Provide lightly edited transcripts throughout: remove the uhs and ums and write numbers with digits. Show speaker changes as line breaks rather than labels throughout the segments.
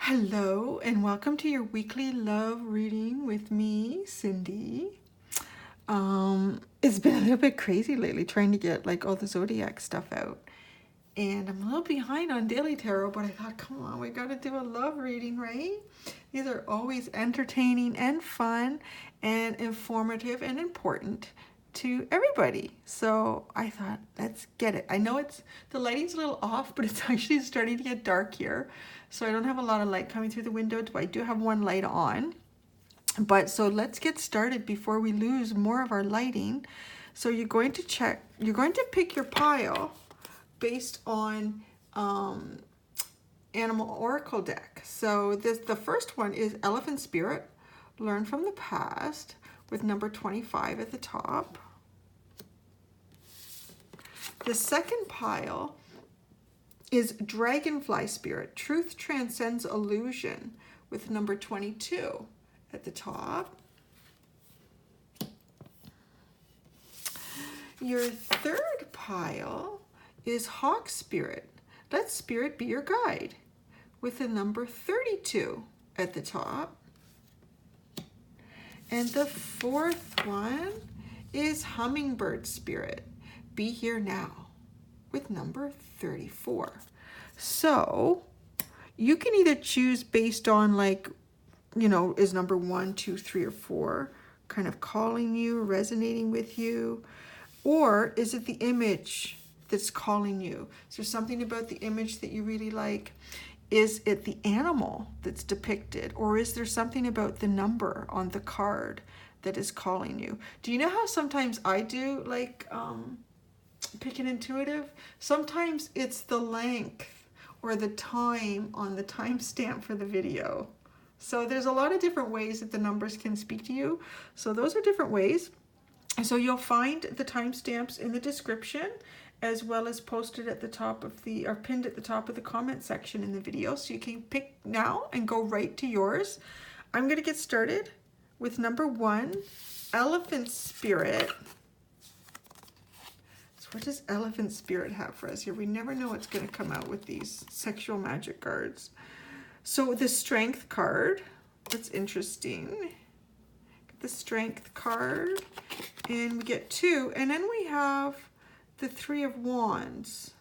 Hello and welcome to your weekly love reading with me, Cindy. It's been a little bit crazy lately trying to get like all the zodiac stuff out. And I'm a little behind on daily tarot, but I thought, come on, we gotta do a love reading, right? These are always entertaining and fun and informative and important to everybody. So I thought, let's get it. I know the lighting's a little off, but it's actually starting to get dark here. So I don't have a lot of light coming through the window, but I do have one light on. But so let's get started before we lose more of our lighting. So you're going to pick your pile based on Animal Oracle deck. So the first one is Elephant Spirit, Learn from the Past, with number 25 at the top. The second pile is Dragonfly Spirit, Truth Transcends Illusion, with number 22 at the top. Your third pile is Hawk Spirit, Let Spirit Be Your Guide, with the number 32 at the top. And the fourth one is Hummingbird Spirit, Be Here Now, with number 34. So you can either choose based on like, is number 1, 2, 3, or 4 kind of calling you, resonating with you, or is it the image that's calling you? Is there something about the image that you really like? Is it the animal that's depicted, or is there something about the number on the card that is calling you? Do you know how sometimes I do like pick an intuitive? Sometimes it's the length or the time on the timestamp for the video. So there's a lot of different ways that the numbers can speak to you. So those are different ways. So you'll find the timestamps in the description, as well as posted at the top of or pinned at the top of the comment section in the video. So you can pick now and go right to yours. I'm going to get started with number 1, Elephant Spirit. So what does Elephant Spirit have for us here? We never know what's going to come out with these sexual magic cards. So the Strength card, that's interesting. The Strength card, and we get 2, and then we have the 3 of Wands.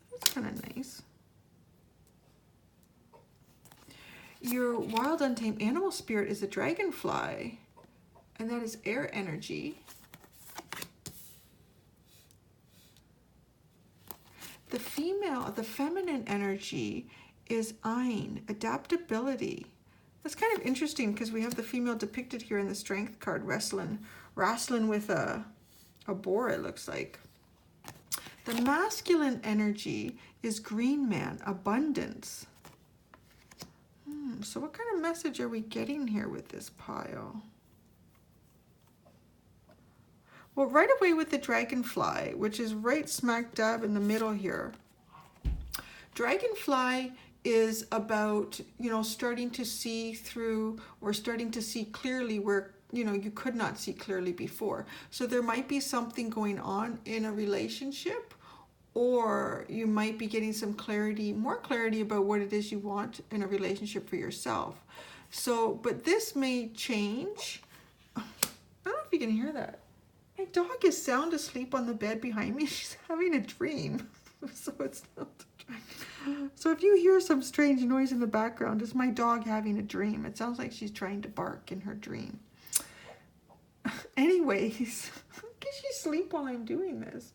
That's kind of nice. Your Wild Untamed Animal Spirit is a Dragonfly, and that is air energy. The feminine energy is Ein, adaptability. That's kind of interesting because we have the female depicted here in the Strength card wrestling with a boar, it looks like. The masculine energy is Green Man, abundance. So what kind of message are we getting here with this pile? Well, right away with the Dragonfly, which is right smack dab in the middle here. Dragonfly is about, starting to see through or starting to see clearly where, you could not see clearly before. So there might be something going on in a relationship, or you might be getting some clarity, more clarity about what it is you want in a relationship for yourself. So, but this may change. I don't know if you can hear that. My dog is sound asleep on the bed behind me. She's having a dream. So it's not a dream. So if you hear some strange noise in the background, it's my dog having a dream. It sounds like she's trying to bark in her dream. Anyways, can she sleep while I'm doing this?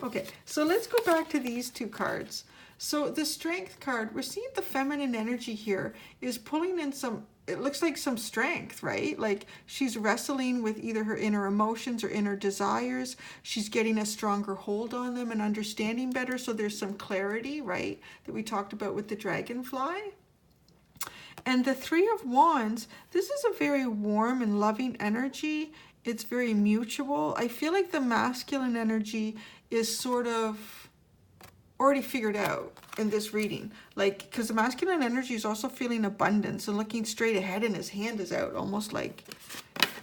Okay, so let's go back to these 2 cards. So the Strength card, we're seeing the feminine energy here is pulling in some, it looks like some strength, right? Like she's wrestling with either her inner emotions or inner desires. She's getting a stronger hold on them and understanding better. So there's some clarity, right? That we talked about with the Dragonfly. And the 3 of Wands, this is a very warm and loving energy. It's very mutual. I feel like the masculine energy is sort of already figured out in this reading. Like, because the masculine energy is also feeling abundance and looking straight ahead, and his hand is out, almost like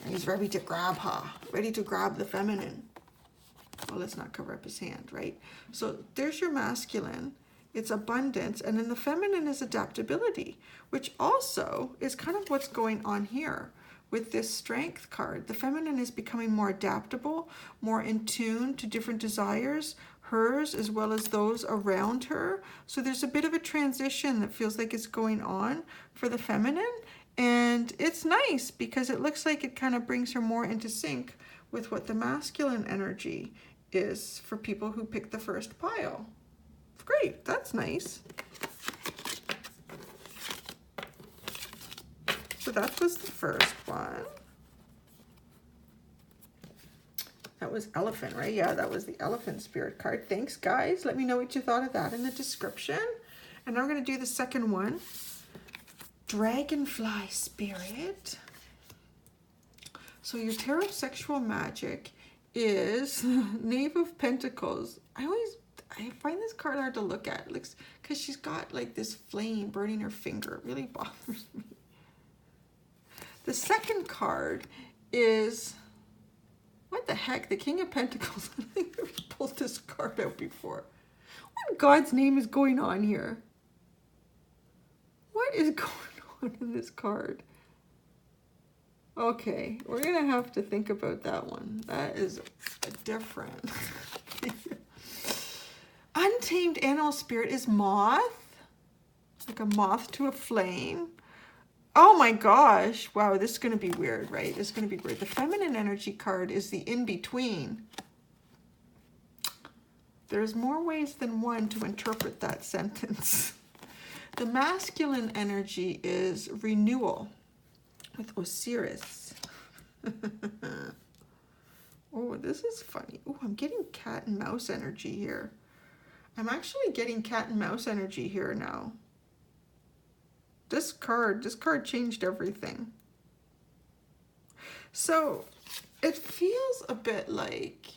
he's ready to grab her, ready to grab the feminine. Well, let's not cover up his hand, right? So there's your masculine. it's abundance, and then the feminine is adaptability, which also is kind of what's going on here with this strength card. The feminine is becoming more adaptable, more in tune to different desires, hers as well as those around her. So there's a bit of a transition that feels like it's going on for the feminine, and it's nice because it looks like it kind of brings her more into sync with what the masculine energy is for people who pick the first pile. Great, that's nice. So that was the first one. That was elephant, right? Yeah, that was the elephant spirit card. Thanks, guys. Let me know what you thought of that in the description. And now we're going to do the second one. Dragonfly spirit. So your tarot sexual magic is Knave of Pentacles. I find this card hard to look at. It looks, because she's got like this flame burning her finger. It really bothers me. The second card is, what the heck? The King of Pentacles. I think I've pulled this card out before. What in God's name is going on here? What is going on in this card? Okay, we're going to have to think about that one. That is a different... Untamed animal spirit is moth, like a moth to a flame. Oh my gosh, wow, this is going to be weird, right? This is going to be weird. The feminine energy card is the in-between. There's more ways than one to interpret that sentence. The masculine energy is renewal with Osiris. Oh, this is funny. Oh, I'm getting cat and mouse energy here. I'm actually getting cat and mouse energy here now. This card changed everything. So it feels a bit like,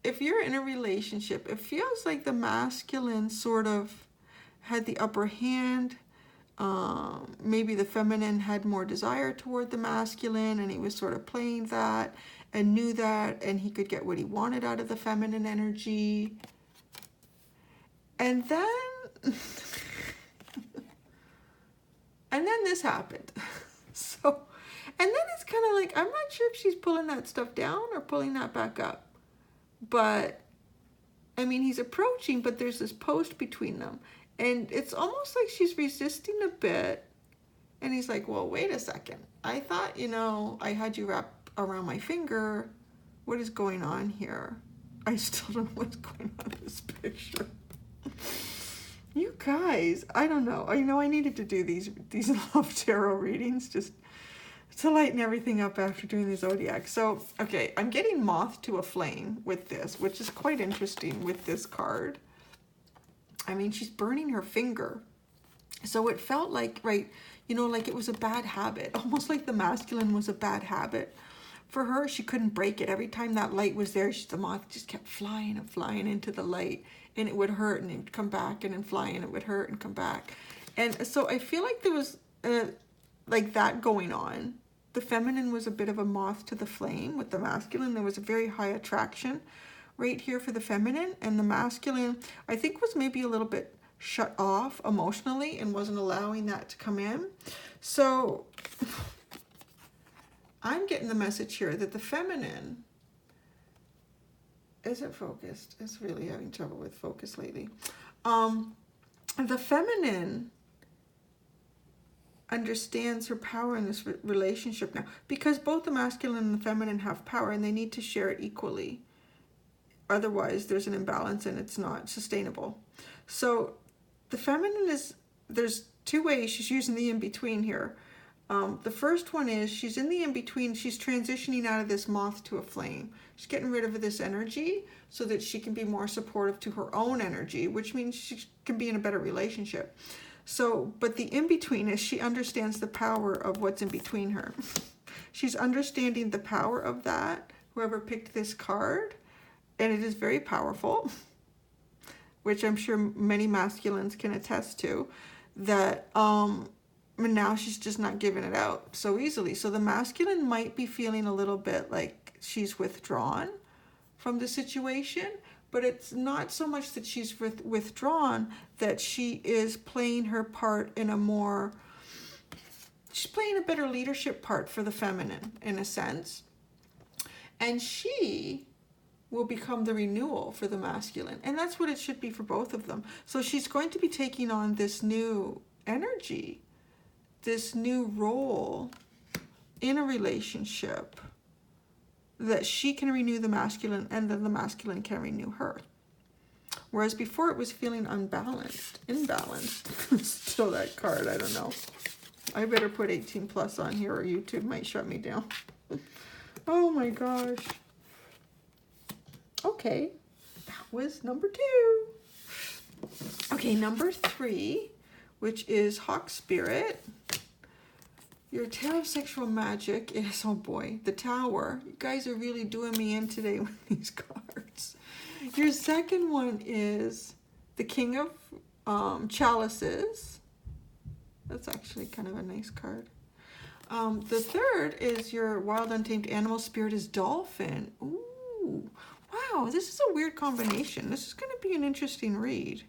if you're in a relationship, it feels like the masculine sort of had the upper hand. Maybe the feminine had more desire toward the masculine, and he was sort of playing that and knew that, and he could get what he wanted out of the feminine energy. And then, and then this happened. So, and then it's kind of like, I'm not sure if she's pulling that stuff down or pulling that back up. But, I mean, he's approaching, but there's this post between them. And it's almost like she's resisting a bit. And he's like, well, wait a second. I thought, you know, I had you wrapped around my finger. What is going on here? I still don't know what's going on in this picture. You guys, I don't know. You know, I needed to do these love tarot readings just to lighten everything up after doing the zodiac. So, okay, I'm getting moth to a flame with this, which is quite interesting with this card. I mean, she's burning her finger. So it felt like, right, you know, like it was a bad habit, almost like the masculine was a bad habit. For her, she couldn't break it. Every time that light was there, the moth just kept flying and flying into the light, and it would hurt and it would come back and then fly, and it would hurt and come back. And so I feel like there was like that going on. The feminine was a bit of a moth to the flame. With the masculine, there was a very high attraction right here for the feminine, and the masculine, I think, was maybe a little bit shut off emotionally and wasn't allowing that to come in. So I'm getting the message here that the feminine isn't focused. It's really having trouble with focus lately. The feminine understands her power in this relationship now, because both the masculine and the feminine have power, and they need to share it equally. Otherwise, there's an imbalance and it's not sustainable. So the feminine is, there's two ways she's using the in-between here. The first one is she's in the in-between. She's transitioning out of this moth to a flame. She's getting rid of this energy so that she can be more supportive to her own energy, which means she can be in a better relationship. So, but the in-between is she understands the power of what's in between her. She's understanding the power of that, whoever picked this card, and it is very powerful, which I'm sure many masculines can attest to, that and now she's just not giving it out so easily. So the masculine might be feeling a little bit like she's withdrawn from the situation, but it's not so much that she's withdrawn, that she is playing her part in a more, she's playing a better leadership part for the feminine in a sense. And she will become the renewal for the masculine. And that's what it should be for both of them. So she's going to be taking on this new energy, this new role in a relationship, that she can renew the masculine and then the masculine can renew her. Whereas before it was feeling imbalanced. Still that card, I don't know. I better put 18 plus on here or YouTube might shut me down. Oh my gosh. Okay, that was number 2. Okay, number 3, which is Hawk Spirit. Your Tarot of Sexual Magic is, oh boy, the Tower. You guys are really doing me in today with these cards. Your second one is the King of Chalices. That's actually kind of a nice card. The third is your Wild Untamed Animal Spirit is Dolphin. Ooh, wow, this is a weird combination. This is going to be an interesting read.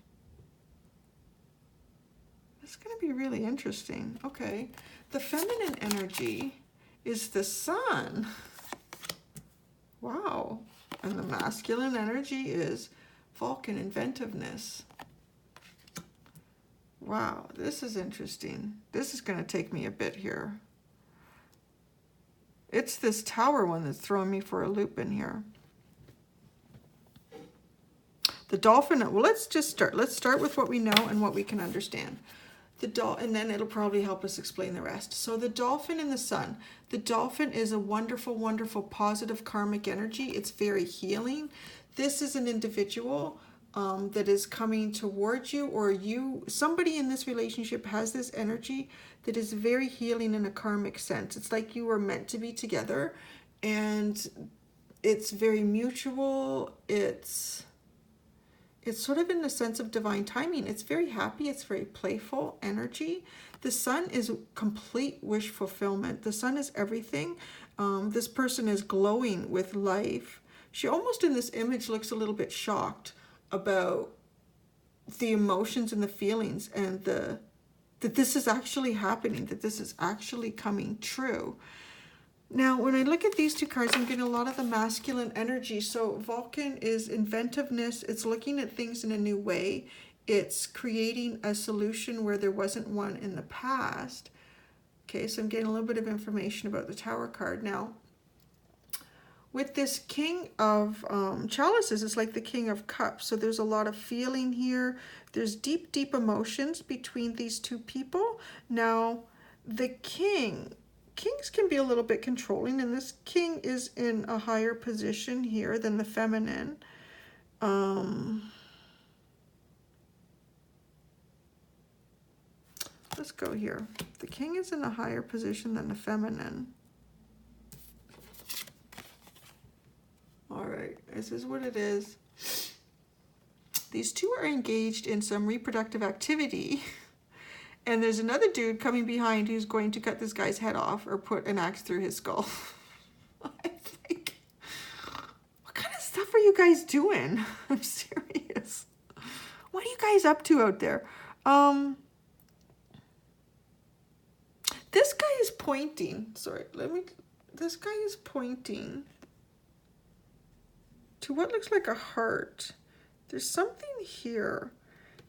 It's going to be really interesting. Okay. The feminine energy is the Sun. Wow. And the masculine energy is Vulcan, inventiveness. Wow, this is interesting. This is going to take me a bit here. It's this Tower one that's throwing me for a loop in here. The Dolphin, well, let's just start. Let's start with what we know and what we can understand. And then it'll probably help us explain the rest. So the Dolphin and the Sun. The Dolphin is a wonderful, wonderful, positive karmic energy. It's very healing. This is an individual that is coming towards you, or somebody in this relationship has this energy that is very healing in a karmic sense. It's like you were meant to be together, and it's very mutual. It's sort of in the sense of divine timing. It's very happy. It's very playful energy. The Sun is complete wish fulfillment. The Sun is everything. This person is glowing with life. She almost in this image looks a little bit shocked about the emotions and the feelings and that this is actually happening, that this is actually coming true. Now, when I look at these two cards, I'm getting a lot of the masculine energy. So Vulcan is inventiveness. It's looking at things in a new way. It's creating a solution where there wasn't one in the past. Okay, so I'm getting a little bit of information about the Tower card. Now, with this King of Chalices, it's like the King of Cups. So there's a lot of feeling here. There's deep, deep emotions between these two people. Now, the Kings can be a little bit controlling, and this King is in a higher position here than the feminine. Let's go here. The King is in a higher position than the feminine. All right, this is what it is. These two are engaged in some reproductive activity. And there's another dude coming behind who's going to cut this guy's head off or put an axe through his skull. I think, what kind of stuff are you guys doing? I'm serious. What are you guys up to out there? This guy is pointing. Sorry, this guy is pointing to what looks like a heart. There's something here.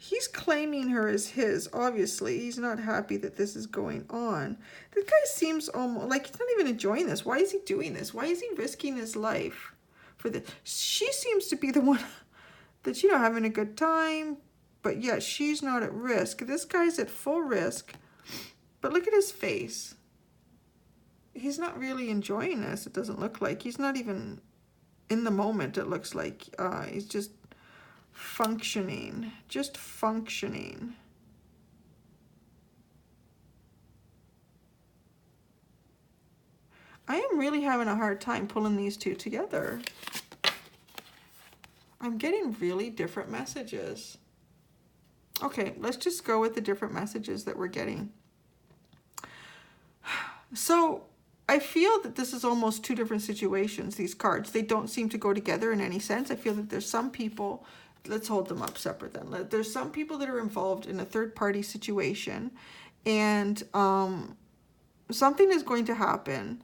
He's claiming her as his, obviously. He's not happy that this is going on. This guy seems almost like he's not even enjoying this. Why is he doing this? Why is he risking his life for this? She seems to be the one that's, having a good time. But yet she's not at risk. This guy's at full risk. But look at his face. He's not really enjoying this, it doesn't look like. He's not even in the moment, it looks like. He's just functioning. Just functioning. I am really having a hard time pulling these two together. I'm getting really different messages. Okay, let's just go with the different messages that we're getting. So I feel that this is almost two different situations, these cards. They don't seem to go together in any sense. I feel that there's some people, let's hold them up separate then. There's some people that are involved in a third-party situation, and something is going to happen.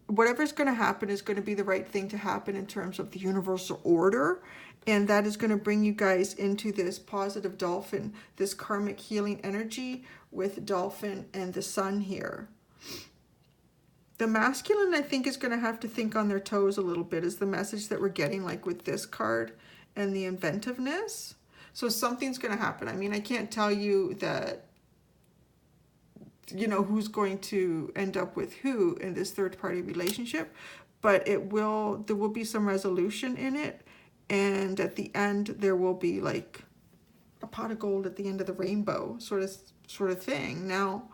Whatever's going to happen is going to be the right thing to happen in terms of the universal order, and that is going to bring you guys into this positive dolphin, this karmic healing energy with dolphin and the sun here. The masculine, I think, is going to have to think on their toes a little bit, is the message that we're getting, like with this card and the inventiveness. So something's going to happen. I mean, I can't tell you that, you know, who's going to end up with who in this third-party relationship, but there will be some resolution in it, and at the end there will be like a pot of gold at the end of the rainbow sort of thing. Now,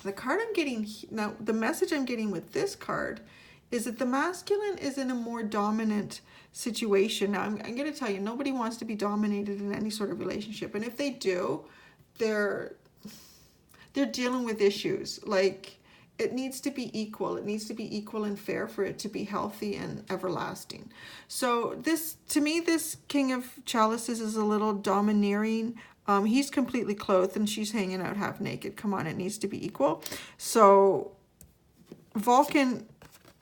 the card I'm getting now, the message I'm getting with this card is that the masculine is in a more dominant situation. Now, I'm going to tell you, nobody wants to be dominated in any sort of relationship, and if they do, they're dealing with issues. Like, it needs to be equal. It needs to be equal and fair for it to be healthy and everlasting. So this, to me, this King of Chalices is a little domineering. He's completely clothed and she's hanging out half naked. Come on, it needs to be equal. So Vulcan,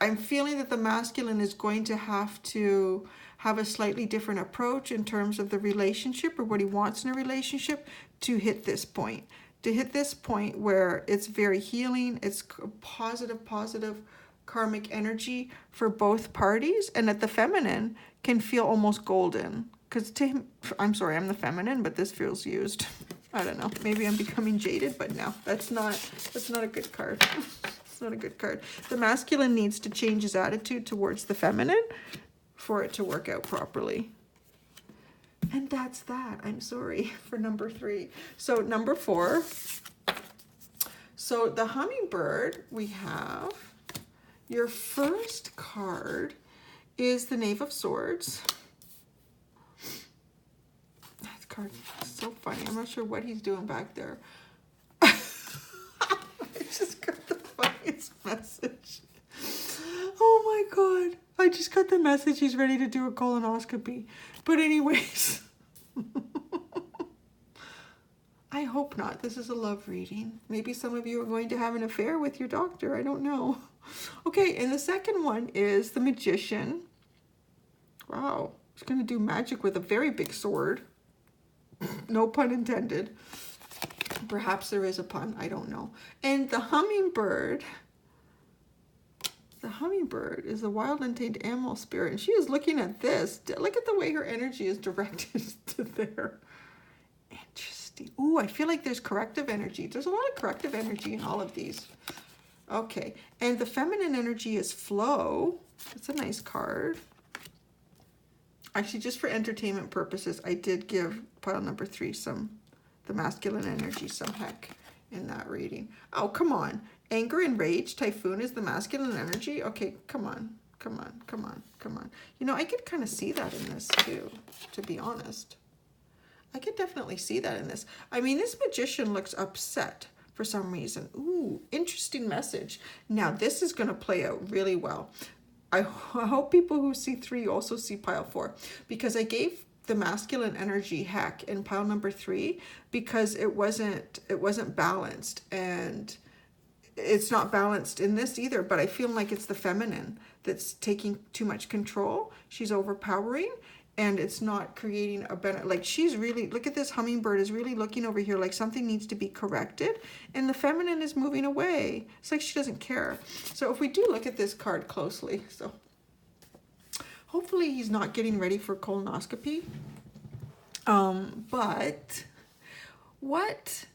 I'm feeling that the masculine is going to have a slightly different approach in terms of the relationship or what he wants in a relationship to hit this point. To hit this point where it's very healing, it's positive karmic energy for both parties, and that the feminine can feel almost golden. Because to him, I'm sorry, I'm the feminine, but this feels used. I don't know, maybe I'm becoming jaded, but no, that's not a good card. It's not a good card. The masculine needs to change his attitude towards the feminine for it to work out properly. And that's that. I'm sorry for number 3. So number 4. So the Hummingbird, we have your first card is the Knave of Swords. That card is so funny. I'm not sure what he's doing back there. I just got the funniest message. Oh my God. I just got the message he's ready to do a colonoscopy. But anyways, I hope not. This is a love reading. Maybe some of you are going to have an affair with your doctor. I don't know. Okay, and the second one is the Magician. Wow, he's going to do magic with a very big sword. No pun intended. Perhaps there is a pun. I don't know. And the Hummingbird. The Hummingbird is a wild untamed animal spirit, and she is looking at this. Look at the way her energy is directed to there. Interesting. Ooh, I feel like there's corrective energy. There's a lot of corrective energy in all of these. Okay, and the feminine energy is flow. It's a nice card. Actually, just for entertainment purposes, I did give pile number 3 the masculine energy some heck in that reading. Oh, come on. Anger and rage, typhoon is the masculine energy. Okay, come on. You know, I could kind of see that in this too, to be honest. I could definitely see that in this. I mean, this Magician looks upset for some reason. Ooh, interesting message. Now, this is going to play out really well. I hope people who see 3 also see pile 4, because I gave the masculine energy heck in pile number 3 because it wasn't balanced, and it's not balanced in this either, but I feel like it's the feminine that's taking too much control. She's overpowering, and it's not creating a benefit. Like, she's really, look at this Hummingbird is really looking over here like something needs to be corrected, and the feminine is moving away. It's like she doesn't care. So if we do look at this card closely, so hopefully he's not getting ready for colonoscopy. But what?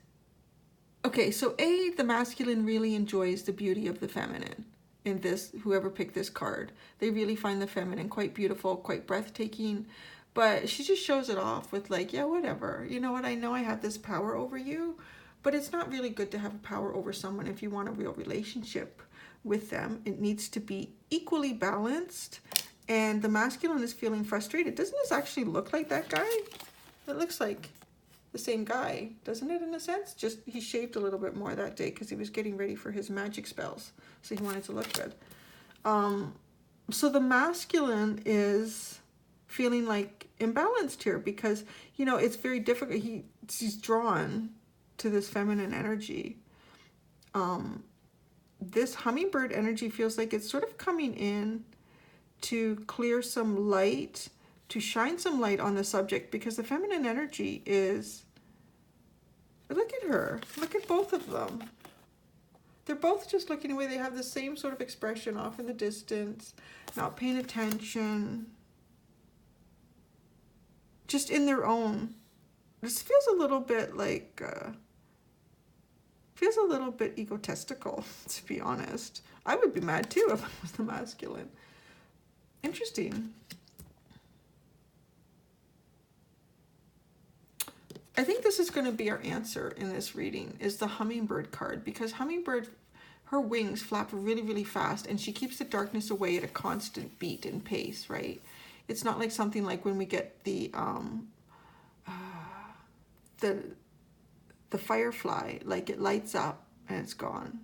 Okay, so the masculine really enjoys the beauty of the feminine in this, whoever picked this card. They really find the feminine quite beautiful, quite breathtaking, but she just shows it off with like, yeah, whatever. You know what? I know I have this power over you, but it's not really good to have power over someone if you want a real relationship with them. It needs to be equally balanced, and the masculine is feeling frustrated. Doesn't this actually look like that guy? It looks like the same guy, doesn't it, in a sense? Just he shaved a little bit more that day because he was getting ready for his magic spells. So he wanted to look good. So the masculine is feeling like imbalanced here because, you know, it's very difficult. He's drawn to this feminine energy. This hummingbird energy feels like it's sort of coming in to clear some light, to shine some light on the subject, because the feminine energy is, look at her, look at both of them. They're both just looking away. They have the same sort of expression off in the distance, not paying attention, just in their own. This feels a little bit like, feels a little bit egotistical, to be honest. I would be mad too if I was the masculine. Interesting. I think this is going to be our answer in this reading, is the hummingbird card, because hummingbird, her wings flap really, really fast, and she keeps the darkness away at a constant beat and pace, right? It's not like something like when we get the firefly, like it lights up and it's gone,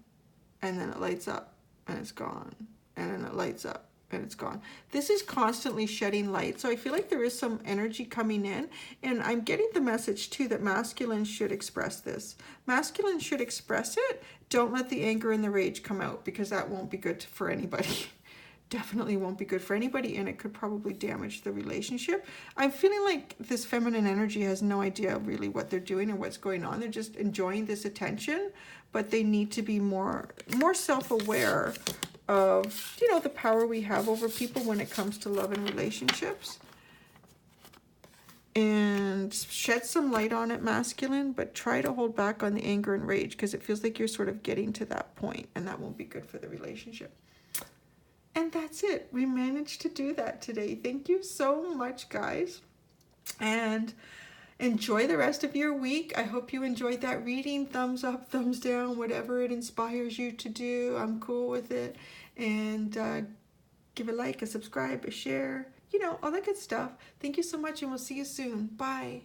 and then it lights up and it's gone, and then it lights up and it's gone. This is constantly shedding light, so I feel like there is some energy coming in, and I'm getting the message too that masculine should express this. Masculine should express it. Don't let the anger and the rage come out, because that won't be good for anybody. Definitely won't be good for anybody, and it could probably damage the relationship. I'm feeling like this feminine energy has no idea really what they're doing and what's going on. They're just enjoying this attention, but they need to be more self-aware of, you know, the power we have over people when it comes to love and relationships. And shed some light on it, masculine, but try to hold back on the anger and rage, because it feels like you're sort of getting to that point, and that won't be good for the relationship. And that's it. We managed to do that today. Thank you so much, guys. And enjoy the rest of your week. I hope you enjoyed that reading. Thumbs up, thumbs down, whatever it inspires you to do. I'm cool with it. And give a like, a subscribe, a share, you know, all that good stuff. Thank you so much, and we'll see you soon. Bye.